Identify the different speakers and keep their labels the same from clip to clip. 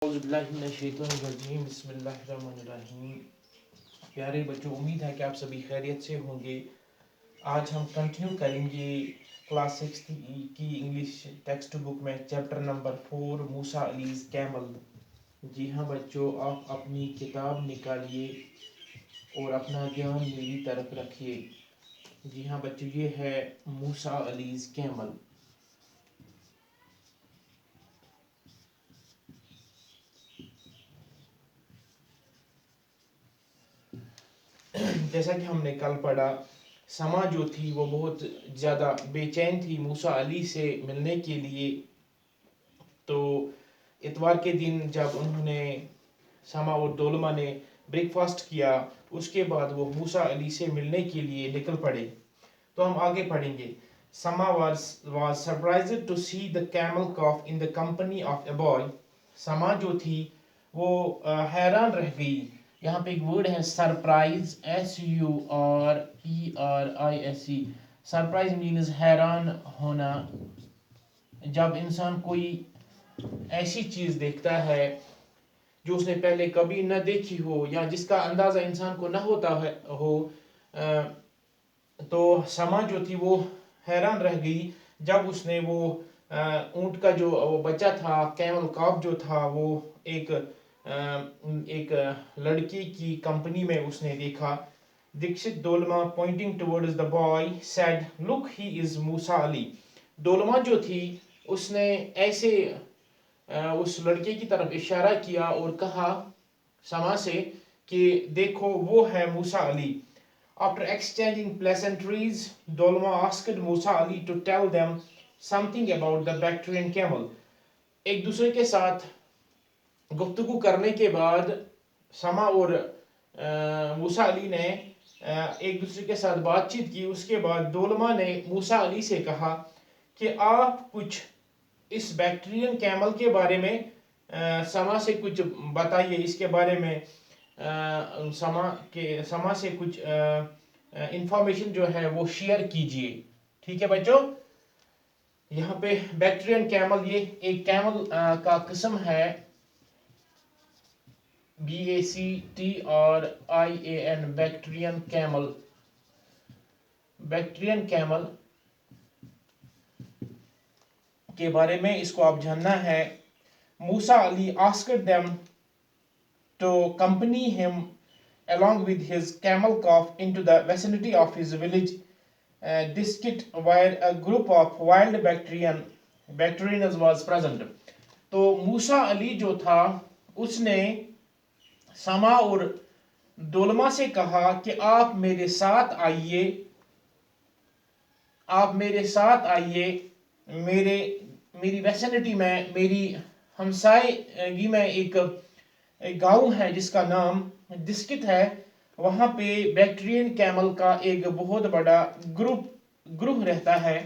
Speaker 1: بسم اللہ الرحمن الرحیم۔ پیارے بچوں، امید ہے کہ آپ سبھی خیریت سے ہوں گے۔ آج ہم کنٹینیو کریں گے کلاس 6 کی انگلش ٹیکسٹ بک میں چیپٹر نمبر 4 موسیٰ علیز کیمل۔ جی ہاں بچوں، آپ اپنی کتاب نکالیے اور اپنا دھیان میری طرف رکھیے۔ جی ہاں بچوں، یہ ہے موسیٰ علیز کیمل۔ جیسا کہ ہم نے کل پڑھا، سما جو تھی وہ بہت زیادہ بے چین تھی موسیٰ علی سے ملنے کے لیے۔ تو اتوار کے دن جب انہوں نے سما اور دولما نے بریک فاسٹ کیا، اس کے بعد وہ موسیٰ علی سے ملنے کے لیے نکل پڑے۔ تو ہم آگے پڑھیں گے۔ سما was surprised to see the camel calf in the company of a boy۔ سما جو تھی وہ حیران رہ گئی۔ یہاں پہ ایک ورڈ ہے سرپرائز، SURPRISE۔ سرپرائز مینز حیران ہونا۔ جب انسان کوئی ایسی چیز دیکھتا ہے جو اس نے پہلے کبھی نہ دیکھی ہو یا جس کا اندازہ انسان کو نہ ہوتا ہو، تو سما جو تھی وہ حیران رہ گئی جب اس نے وہ اونٹ کا جو بچہ تھا، کیمل کاف جو تھا، وہ ایک لڑکی کی کمپنی میں اس نے دیکھا۔ دکشت دولما pointing towards the boy said look he is Musa Ali. دولما جو تھی اس نے ایسے اس لڑکے کی طرف اشارہ کیا اور کہا سما سے کہ دیکھو وہ ہے موسیٰ علی۔ After exchanging pleasantries, Dolma asked Musa Ali to tell them something about the Bactrian camel۔ ایک دوسرے کے ساتھ گفتگو کرنے کے بعد سما اور موسیٰ علی نے ایک دوسرے کے ساتھ بات چیت کی۔ اس کے بعد دولما نے موسیٰ علی سے کہا کہ آپ کچھ اس بیکٹرین کیمل کے بارے میں سما سے کچھ بتائیے، اس کے بارے میں سما سے کچھ انفارمیشن جو ہے وہ شیئر کیجئے۔ ٹھیک ہے بچوں، یہاں پہ بیکٹرین کیمل یہ ایک کیمل کا قسم ہے، BACTRIAN بیکٹرین کیمل۔ بیکٹرین کیمل کے بارے میں اس کو آپ جاننا ہے۔ موسیٰ علی asked them to accompany him along with his camel calf into the vicinity of his village Diskit where a group of wild Bactrians was present۔ تو موسیٰ علی جو تھا اس نے سما اور دولما سے کہا کہ آپ میرے ساتھ آئیے، میری ویسنٹی میں، میری ہمسائیگی میں ایک گاؤں ہے جس کا نام ڈسکٹ ہے۔ وہاں پہ بیکٹرین کیمل کا ایک بہت بڑا گروہ رہتا ہے۔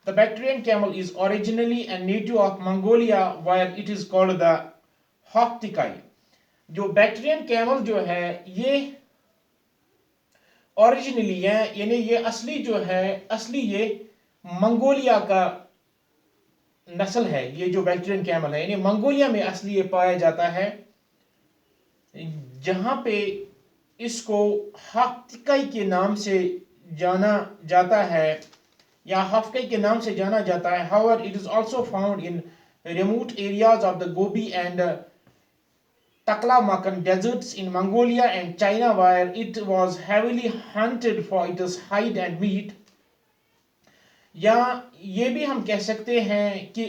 Speaker 1: The Bactrian camel is originally a native of Mongolia where it is called the Hoftikai۔ جو بیکٹرین کیمل جو ہے یہ اوریجنلی یعنی یہ اصلی یہ منگولیا کا نسل ہے۔ یہ جو بیکٹرین کیمل ہے یعنی منگولیا میں اصلی یہ پایا جاتا ہے، جہاں پہ اس کو ہافتکائی کے نام سے جانا جاتا ہے یا ہافتکائی کے نام سے جانا جاتا ہے۔ However, it is also found in remote areas of the Gobi and Taklamakan deserts in Mongolia and China where it was heavily hunted for its hide and meat۔ یا یہ بھی ہم کہہ سکتے ہیں کہ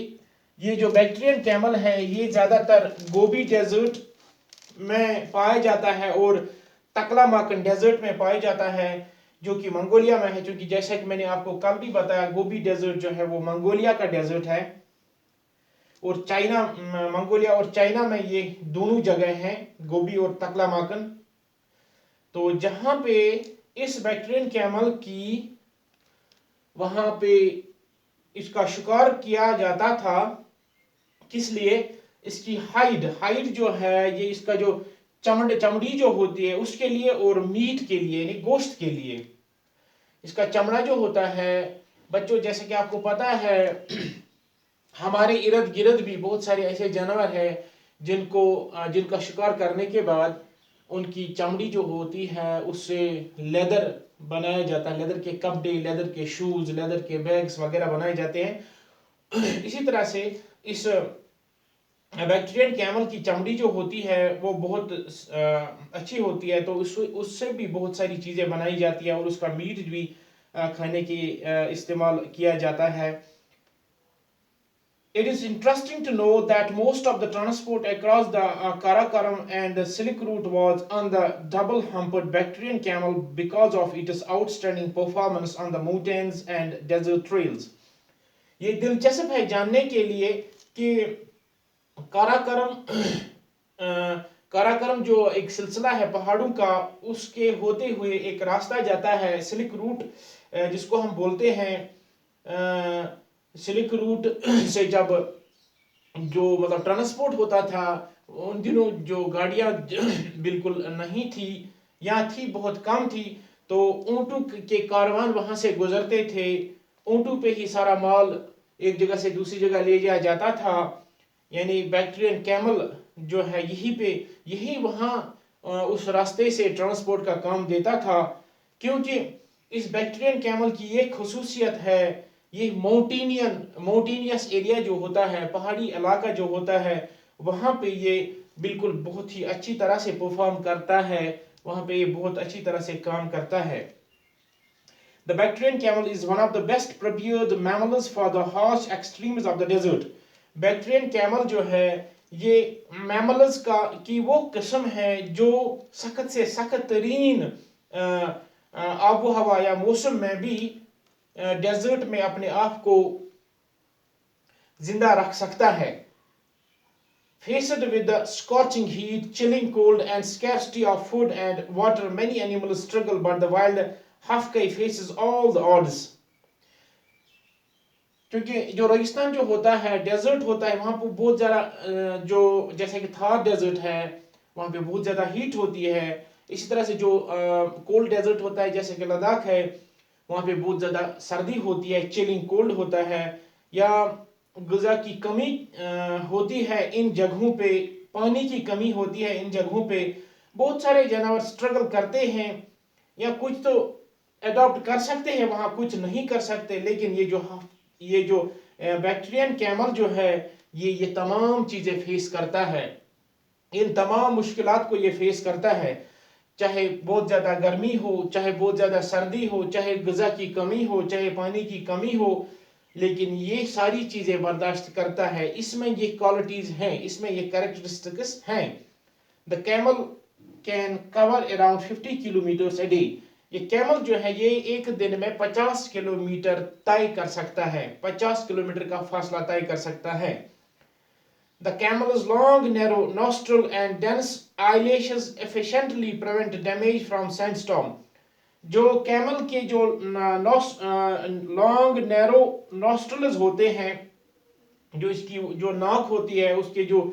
Speaker 1: یہ جو بیکٹرین کیمل ہے یہ زیادہ تر گوبی ڈیزرٹ میں پایا جاتا ہے اور تکلاماکن ڈیزرٹ میں پایا جاتا ہے جو کہ منگولیا میں ہے، چونکہ جیسا کہ میں نے آپ کو کل بھی بتایا گوبی ڈیزرٹ جو ہے وہ منگولیا کا ڈیزرٹ ہے، اور منگولیا اور چائنا میں یہ دونوں جگہ ہیں، گوبی اور تکلاماکن۔ تو جہاں پہ اس بیکٹرین کیمل کی وہاں پہ اس کا شکار کیا جاتا تھا، کس لیے؟ اس کی ہائیڈ جو ہے، یہ اس کا جو چمڑی جو ہوتی ہے اس کے لیے، اور میٹ کے لیے یعنی گوشت کے لیے۔ اس کا چمڑا جو ہوتا ہے بچوں، جیسے کہ آپ کو پتا ہے ہمارے ارد گرد بھی بہت سارے ایسے جانور ہیں جن کا شکار کرنے کے بعد ان کی چمڑی جو ہوتی ہے اس سے لیدر بنایا جاتا ہے، لیدر کے کپڑے، لیدر کے شوز، لیدر کے بیگز وغیرہ بنائے جاتے ہیں. اسی طرح سے اس بیکٹیرین کیمل کی چمڑی جو ہوتی ہے وہ بہت اچھی ہوتی ہے، تو اس سے بھی بہت ساری چیزیں بنائی جاتی ہیں اور اس کا میٹ بھی کھانے کی استعمال کیا جاتا ہے. It is interesting to know that most of the transport across the Karakoram and the Silk Route was on the double-humped Bactrian camel because of its outstanding performance on the mountains and desert trails. یہ دلچسپ ہے جاننے کے لیے کہ کاراکرم جو ایک سلسلہ ہے پہاڑوں کا، اس کے ہوتے ہوئے ایک راستہ جاتا ہے سلک روٹ، جس کو ہم بولتے ہیں سلک روٹ سے جب جو مطلب ٹرانسپورٹ ہوتا تھا ان دنوں جو گاڑیاں بالکل نہیں تھی یا تھی بہت کم تھی، تو اونٹوں کے کاروان وہاں سے گزرتے تھے. اونٹوں پہ ہی سارا مال ایک جگہ سے دوسری جگہ لے جایا جاتا تھا. یعنی بیکٹیرین کیمل جو ہے یہی وہاں اس راستے سے ٹرانسپورٹ کا کام دیتا تھا، کیونکہ اس بیکٹیرین کیمل کی یہ خصوصیت ہے، یہ ماؤنٹینیس ایریا جو ہوتا ہے، پہاڑی علاقہ جو ہوتا ہے، وہاں پہ یہ بالکل بہت ہی اچھی طرح سے پرفارم کرتا ہے، وہاں پہ یہ بہت اچھی طرح سے کام کرتا ہے. The Bactrian camel is one of the best prepared mammals for the harsh extremes of the desert. Bactrian camel جو ہے یہ میملز کی وہ قسم ہے جو سخت سے سخت ترین آب و ہوا یا موسم میں بھی ڈیزرٹ میں اپنے آپ کو زندہ رکھ سکتا ہے. Faced with the scorching heat, chilling cold and scarcity of food and water, many animals struggle, but the wild Hafkai faces all the odds. کیونکہ جو ریگستان جو ہوتا ہے، ڈیزرٹ ہوتا ہے، وہاں پہ بہت زیادہ جو جیسے کہ تھار ڈیزرٹ ہے وہاں پہ بہت زیادہ ہیٹ ہوتی ہے. اسی طرح سے جو کولڈ ڈیزرٹ ہوتا ہے جیسے کہ لداخ ہے، وہاں پہ بہت زیادہ سردی ہوتی ہے، چلنگ کولڈ ہوتا ہے، یا غذا کی کمی ہوتی ہے ان جگہوں پہ، پانی کی کمی ہوتی ہے ان جگہوں پہ. بہت سارے جانور سٹرگل کرتے ہیں، یا کچھ تو اڈاپٹ کر سکتے ہیں وہاں، کچھ نہیں کر سکتے. لیکن یہ جو بیکٹیرین کیمل جو ہے یہ تمام چیزیں فیس کرتا ہے، ان تمام مشکلات کو یہ فیس کرتا ہے، چاہے بہت زیادہ گرمی ہو، چاہے بہت زیادہ سردی ہو، چاہے غذا کی کمی ہو، چاہے پانی کی کمی ہو، لیکن یہ ساری چیزیں برداشت کرتا ہے. اس میں یہ کوالٹیز ہیں، اس میں یہ کریکٹرسٹکس ہیں. The camel can cover around 50 kilometers a day. یہ کیمل جو ہے یہ ایک دن میں 50 کلومیٹر طے کر سکتا ہے، 50 کلومیٹر کا فاصلہ طے کر سکتا ہے. The camel's long, narrow nostril and dense eyelashes efficiently prevent damage from sandstorm. جو کیمل کے جو لانگ نیرو نوسٹرلز ہوتے ہیں، جو اس کی جو ناک ہوتی ہے، اس کے جو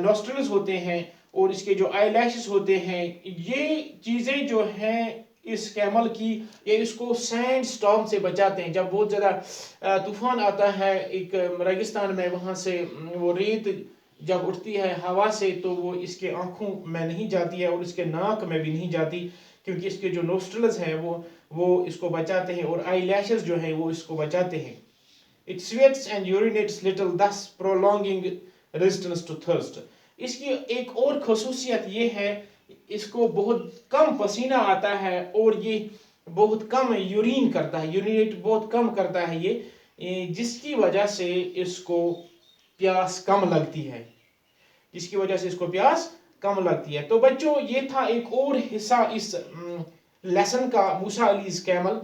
Speaker 1: نوسٹرلز ہوتے ہیں اور اس کے جو آئی لیشز ہوتے ہیں، یہ چیزیں جو ہیں اس کیمل کی، یہ اس کو سینڈ سٹارم سے بچاتے ہیں. جب بہت زیادہ طوفان آتا ہے ایک ریگستان میں، وہاں سے وہ ریت جب اٹھتی ہے ہوا سے، تو وہ اس کے آنکھوں میں نہیں جاتی ہے اور اس کے ناک میں بھی نہیں جاتی، کیونکہ اس کے جو نوسٹرلز ہیں وہ اس کو بچاتے ہیں، اور آئی لیشز جو ہیں وہ اس کو بچاتے ہیں. It sweats and urinates little, thus prolonging resistance to thirst. اس کی ایک اور خصوصیت یہ ہے، اس کو بہت کم پسینہ آتا ہے اور یہ بہت کم یورین کرتا ہے، یورینیٹ بہت کم کرتا ہے یہ، جس کی وجہ سے اس کو پیاس کم لگتی ہے، کم لگتی ہے. تو بچوں یہ تھا ایک اور حصہ اس لیسن کا، موسیٰ علیز کیمل،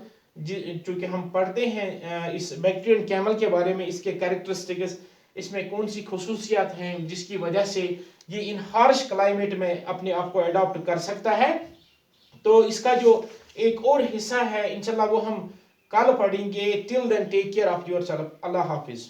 Speaker 1: چونکہ ہم پڑھتے ہیں اس بیکٹیرین کیمل کے بارے میں، اس کے کریکٹرسٹکس، اس میں کون سی خصوصیات ہیں جس کی وجہ سے یہ ان ہارش کلائمیٹ میں اپنے آپ کو اڈاپٹ کر سکتا ہے. تو اس کا جو ایک اور حصہ ہے انشاءاللہ وہ ہم کل پڑھیں گے. Till then take care of yourself. اللہ حافظ.